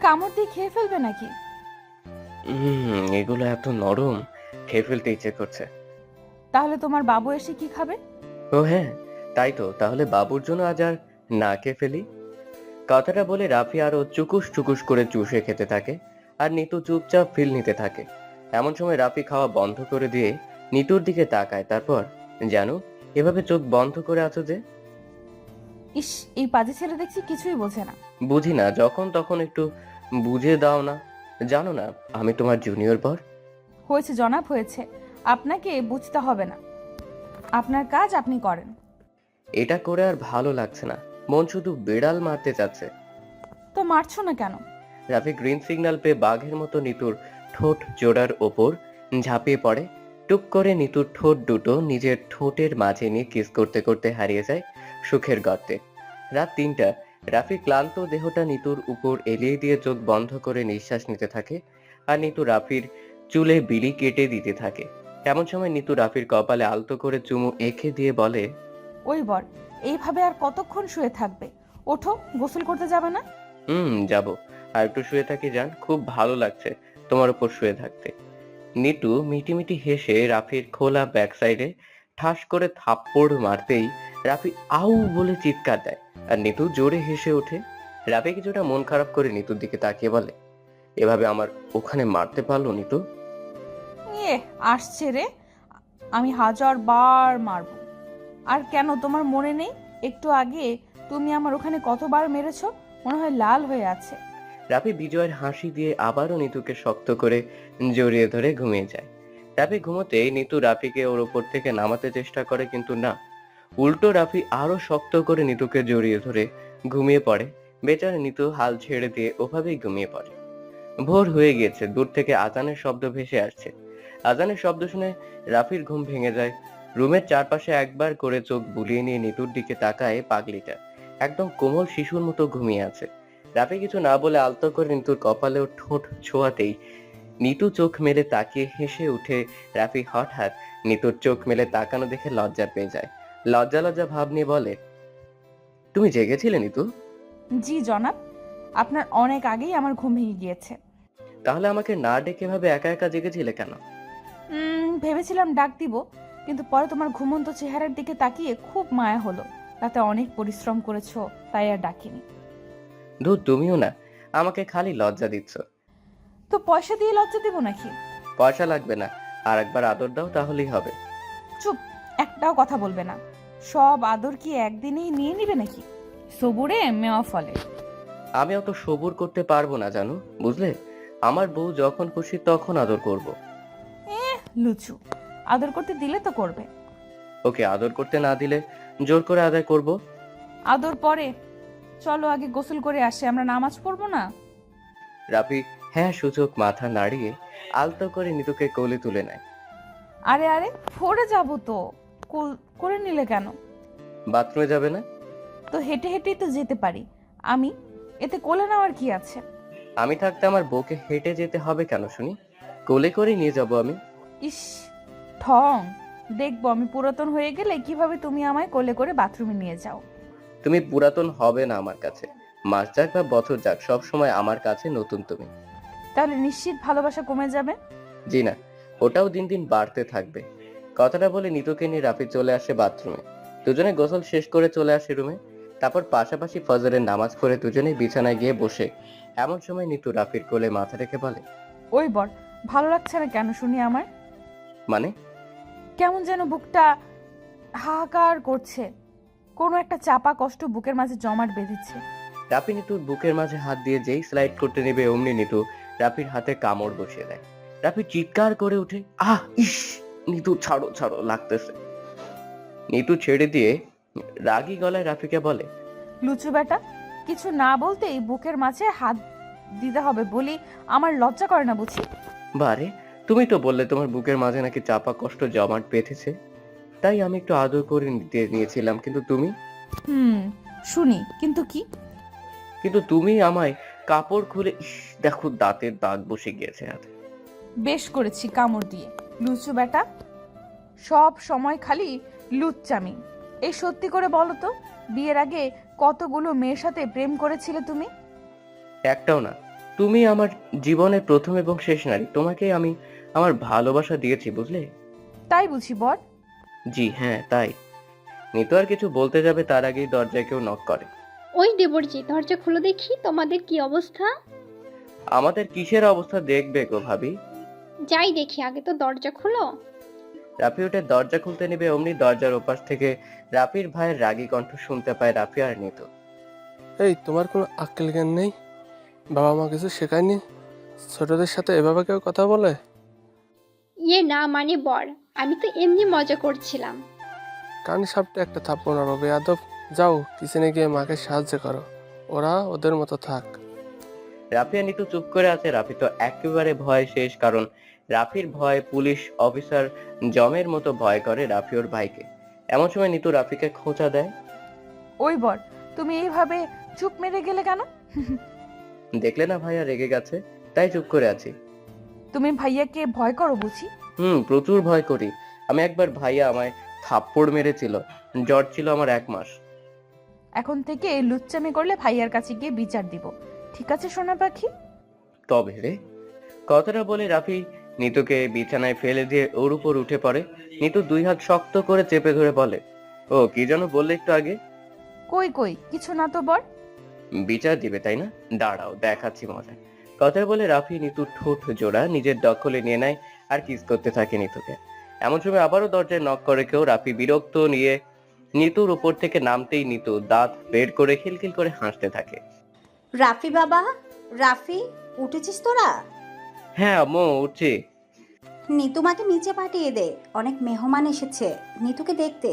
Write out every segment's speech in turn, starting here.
কামড় দিয়ে খেয়ে ফেলবে নাকি? এগুলো এত নরম, খেয়ে ফেলতে ইচ্ছে করছে। তাহলে তোমার বাবু এসে কি খাবে? ও হ্যাঁ, তাই তো, তাহলে বাবুর জন্য আজ আর না খেয়ে ফেলি। কথাটা বলে রাফি আরো চুকুস চুকুস করে চুষে খেতে থাকে, আর নিতু চুপচাপ ফিল নিতে থাকে। এমন সময় রাফি খাওয়া বন্ধ করে দিয়ে নিতুর দিকে তাকায়, তারপর, জানো, এভাবে চোখ বন্ধ করে আছো যে? ইস, এই পাজি ছেলে দেখছি কিছুই বোঝে না। বুঝি না, যখন তখন একটু বুঝে দাও না। জানো না আমি তোমার জুনিয়র বর। হয়েছে জনাব, হয়েছে। আপনাকে বুঝতে হবে না, আপনার কাজ আপনি করেন। এটা করে আর ভালো লাগছে না, মন শুধু বেড়াল মারতে চাচ্ছে। তো মারছো না কেন? রাফি গ্রিন সিগন্যাল পেয়ে বাঘের মতো নিতুর ঠোঁট জোড়ার ওপর ঝাঁপিয়ে পড়ে। টুক করে নিতুর ঠোঁট দুটো নিজের ঠোঁটের মাঝে নিয়ে কিস করতে করতে হারিয়ে যায় সুখের গর্তে। রাত ৩টা। রাফি ক্লান্ত দেহটা নিতুর উপর এলিয়ে দিয়ে চোখ বন্ধ করে নিঃশ্বাস নিতে থাকে, আর নিতু রাফির চুলে বিলি কেটে দিতে থাকে। এমন সময় নিতু রাফির কপালে আলতো করে চুমু এঁকে দিয়ে বলে, ওই বর, এইভাবে আর কতক্ষণ শুয়ে থাকবে? ওঠো, গোসল করতে যাবে না? যাব। আর একটু শুয়ে থাকি যান, খুব ভালো লাগছে তোমার উপর শুয়ে থাকতে। নিতু মিটিমিটি হেসে রাফির খোলা ব্যাক সাইডে ঠাস করে থাপ্পড় মারতেই রাফি আউ বলে চিৎকার দেয়, আর নিতু জোরে হেসে ওঠে। রাফি কিছুটা মন খারাপ করে নিতুর দিকে তাকিয়ে বলে, এভাবে আমার ওখানে মারতে পারলো নিতু? ইয়ে, আসছে রে, আমি হাজার বার মারবো। আর কেন, তোমার মনে নেই একটু আগে তুমি আমার ওখানে কতবার মেরেছো? মনে হয় লাল হয়ে আছে। রাফি বিজয়ের হাসি দিয়ে আবারও নিতুকে শক্ত করে জড়িয়ে ধরে ঘুমিয়ে যায়। রাফি ঘুমোতে নিতু রাফিকে ওর উপর থেকে নামাতে চেষ্টা করে, কিন্তু না, উল্টো রাফি আরো শক্ত করে নিতুকে জড়িয়ে ধরে ঘুমিয়ে পড়ে। বেচারা নিতু হাল ছেড়ে দিয়ে ওভাবেই ঘুমিয়ে পড়ে। ভোর হয়ে গিয়েছে, দূর থেকে আজানের শব্দ ভেসে আসছে। আজানের শব্দ শুনে রাফির ঘুম ভেঙে যায়। রুমের চারপাশে একবার করে চোখ বুলিয়ে নিয়ে নিতুর দিকে তাকায় পাগলিটা একদম কোমল শিশুর মতো ঘুমিয়ে আছে। রাফি কিছু না বলে আলতো করে নিতুর কপালে ও ঠোঁট ছোঁয়াতেই নিতু চোখ মেলে তাকিয়ে হেসে উঠে। রাফি হঠাৎ নিতুর চোখ মেলে তাকানো দেখে লজ্জা পেয়ে যায়। লজ্জা লজ্জা ভাব নিয়ে বলে, তুমি জেগেছিলে নিতু? জি জনাব, আপনার অনেক আগেই আমার ঘুম ভেঙে গিয়েছে। তাহলে আমাকে না ডেকে ভাবে একা একা জেগেছিলে কেন? ভেবেছিলাম ডাক দিব, কিন্তু পরে তোমার ঘুমন্ত চেহারার দিকে তাকিয়ে খুব মায়া হলো। তাতে অনেক পরিশ্রম করেছো, তাই আর ডাকিনি। ধুর, তুমিও না, আমাকে খালি লজ্জা দিচ্ছ। তো পয়সা দিয়ে লজ্জা দিব নাকি? পয়সা লাগবে না, আর একবার আদর দাও তাহলেই হবে। চুপ, একটাও কথা বলবে না। সব আদর কি একদিনেই নিয়ে নিবে নাকি? সবুরে মেওয়া ফলে। আমি অত সবুর করতে পারবো না জানো, বুঝলে? আমার বউ যখন খুশি তখন আদর করব। লুচু, আদর করতে দিলে তো করবে। ওকে আদর করতে না দিলে জোর করে আদায় করব। আদর পরে, চলো আগে গোসল করে আসে, আমরা নামাজ পড়বো না? রাফি হ্যাঁ সূচক মাথা নাড়িয়ে আলতো করে নিতুকে কোলে তুলে নেয়। আরে আরে, পড়ে যাবো তো। কোল করে নিলে কেন? বাথরুমে যাবে না? তো হেঁটে হেঁটেই তো যেতে পারি আমি, এতে কোলে নেওয়ার কি আছে? আমি থাকতে আমার বউকে হেঁটে যেতে হবে কেন শুনি? কোলে করে নিয়ে যাব আমি। ইস, ঠং। দেখবো আমি পুরাতন হয়ে গেলে কিভাবে তুমি আমায় কোলে করে বাথরুমে নিয়ে যাও। তুমি পুরাতন হবে না আমার কাছে, মাস যাক বা বছর যাক, সব সময় আমার কাছে নতুন তুমি। তাহলে নিশ্চিত ভালোবাসা কমে যাবে। জি না, ওটাও দিন দিন বাড়তে থাকবে। কথাটা বলে নিতুকে নিয়ে রাফি চলে আসে বাথরুমে। দুজনে গোসল শেষ করে চলে আসে রুমে। তারপর পাশাপাশি ফজরের নামাজ পড়ে দুজনেই বিছানায় গিয়ে বসে। এমন সময় নিতু রাফির কোলে মাথা রেখে বলে, ওই বর, ভালো লাগছে না কেন শুনি আমার? মানে? কেমন যেন বুকটা হাহাকার করছে। কোনো একটা চাপা কষ্ট বুকের মাঝে জমাট বেঁধেছে। রাফি নিতুর বুকের মাঝে হাত দিয়ে যেই স্লাইড করতে নেবে অমনি নিতু রাফির হাতে কামড় বসিয়ে দেয়। রাফি চিৎকার করে উঠে, আহ ইস! নিতু ছাড়ো ছাড়ো, লাগতেছে। নিতু ছেড়ে দিয়ে রাগী গলায় রাফিকে বলে, লুচু বেটা, কিছু না বলতেই বুকের মাঝে হাত দিতে হবে বলি আমার লজ্জা করে না বুঝি? বারে, তুমি তো বললে তোমার বুকের মাঝে নাকি চাপা কষ্ট জমাট বেঁধেছে, তাই আমি একটু আদর করে নিতে নিয়েছিলাম, কিন্তু তুমি? হুম, শুনি, কিন্তু কি? কিন্তু তুমি আমায় কাপড় খুলে, ইস, দেখো দাঁতের দাগ বসে গিয়েছে হাতে। বেশ করেছি কামড় দিয়ে। লুচু বেটা, সব সময় খালি লুচ্চামি। এই সত্যি করে বলো তো, বিয়ের আগে কতগুলো মেয়ের সাথে প্রেম করেছিলে তুমি? একটাও না। তুমি আমার জীবনের প্রথম এবং শেষ নারী, তোমাকে আমি আমার ভালোবাসা দিয়েছি, বুঝলে? তাই বুঝি বর? জি হ্যাঁ, তাই। নিতু আর কিছু বলতে যাবে তার আগেই দরজায় কেউ নক করে। ওই দেবরজি, দরজা খুলে দেখি তোমাদের কি অবস্থা। আমাদের কিসের অবস্থা দেখবে গো ভাবি? যাই দেখি, আগে তো দরজা খুলো। রাফি উঠে দরজা খুলতে নেবে, অমনি দরজার ওপাশ থেকে রাফির ভাইয়ের রাগী কণ্ঠ শুনতে পায় রাফি আর নিতু। এই তোমার কোনো আক্কেল জ্ঞান নেই? বাবা মা কিছু শেখায়নি? ছোটদের সাথে এভাবে কেউ কথা বলে? ইয়ে না মানে বর, আমি তো এমনি মজা করছিলাম। কান সাপটা একটা থাপ্পড় মারো বেয়াদব। যাও কিচেনে গিয়ে মাকে সাহায্য করো, ওরা ওদের মতো থাক। রাফি আর নিতু চুপ করে আছে। রাফি তো একেবারে ভয় শেষ, কারণ রাফির ভয় পুলিশ অফিসার জমের মতো ভয় করে রাফি ওর ভাইকে। এমন সময় নিতু রাফিকে খোঁচা দেয়। ওই বর, তুমি এইভাবে চুপ মেরে গেলে কেন? দেখলে না ভাইয়া রেগে গেছে, তাই চুপ করে আছি। তুমি ভাইয়াকে ভয় করো বুঝি? প্রচুর ভয় করি। আমি একবার ভাইয়া আমায় থাপ্পড় মেরেছিল, জ্বর ছিল আমার 1 মাস। এখন থেকে লুচ্চামি করলে ভাইয়ার কাছে গিয়ে বিচার দিব, ঠিক আছে সোনা পাখি? তবে রে, কথাটা বলে রাফি নিতুকে বিছানায় ফেলে দিয়ে ওর উপর উঠে পড়ে। নিতু 2 হাত শক্ত করে চেপে ধরে বলে, ও কি যেন বললে একটু আগে? কই কই কিছু না তো বর। বিচার দিবে তাই না? দাঁড়াও দেখাচ্ছি মজা। কথা বলে রাফি নিতুর ঠোঁট জোড়া নিজের দখলে নিয়ে নেয় আর কিস করতে থাকে নিতুকে। এমন সময় আবারও দরজায় নক করে কেউ। রাফি বিরক্ত নিয়ে নিতুর উপর থেকে নামতেই নিতু দাঁত বের করে খিলখিল করে হাসতে থাকে। রাফি বাবা, রাফি, উঠেছিস তোরা? হ্যাঁ আম্মু, উঠছি। নিতুমাকে নিচে পাঠিয়ে দে, অনেক মেহমান এসেছে নিতুকে দেখতে।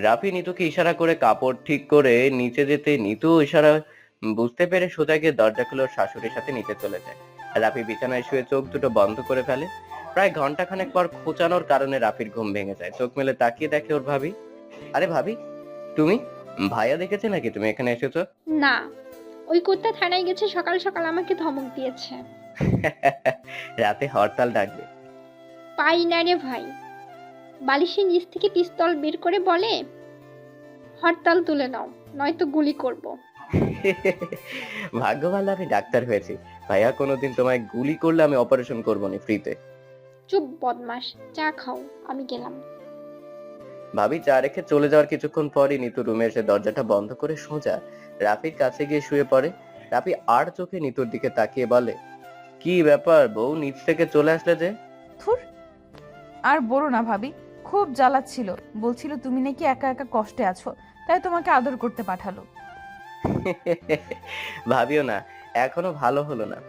রাফি নিতুকে ইশারা করে কাপড় ঠিক করে নিচে যেতে নিতু ইশারা বুঝতে পেরে সোজা গিয়ে দরজা খুলে ওর শাশুড়ির সাথে নিচে চলে যায়। রাফি বিছানায় শুয়ে চোখ দুটো বন্ধ করে ফেলে। প্রায় ঘন্টাখানেক পর খোঁচানোর কারণে রাফির ঘুম ভেঙে যায়। চোখ মেলে তাকিয়ে দেখে ওর ভাবি। আরে ভাবি, তুমি? ভাইয়া দেখেছে নাকি তুমি এখানে এসেছো? না, ওই কুত্তা থানায় গেছে, সকাল সকাল আমাকে ধমক দিয়েছে। রাতে হরতাল ডাকবে। পাই না রে ভাই। বালিশের নিচ থেকে পিস্তল বের করে বলে, হরতাল তুলে নাও, নয়তো গুলি করব। ভাগ্য ভালো আমি ডাক্তার হয়েছি। ভাইয়া কোনোদিন তোমায় গুলি করলে আমি অপারেশন করবো না ফ্রিতে। চুপ বদমাস, চা খাও, আমি গেলাম। ভাবি চা রেখে চলে যাওয়ার কিছুক্ষণ পরই নিতু রুমে এসে দরজাটা বন্ধ করে সোজা রাফির কাছে গিয়ে শুয়ে পড়ে। রাফি আর চোখে নিতুর দিকে তাকিয়ে বলে, কি ব্যাপার বউ, নিচ থেকে চলে আসলে যে? থুর, আর বলো না ভাবি, খুব জ্বালাচ্ছিল, বলছিল তুমি নাকি একা একা কষ্টে আছো, তাই তোমাকে আদর করতে পাঠালো। ভাবিও না, এখনো ভালো হলো না।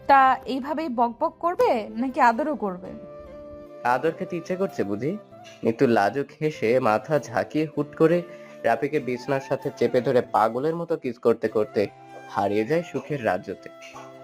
তা এইভাবেই বকবক করবে নাকি আদরও করবে? আদর খেতে ইচ্ছে করছে বুঝি? নিতু লাজুক হেসে মাথা ঝাঁকিয়ে হুট করে রাফিকে বিছনার সাথে চেপে ধরে পাগলের মতো কিস করতে করতে হারিয়ে যায় সুখের রাজ্যতে।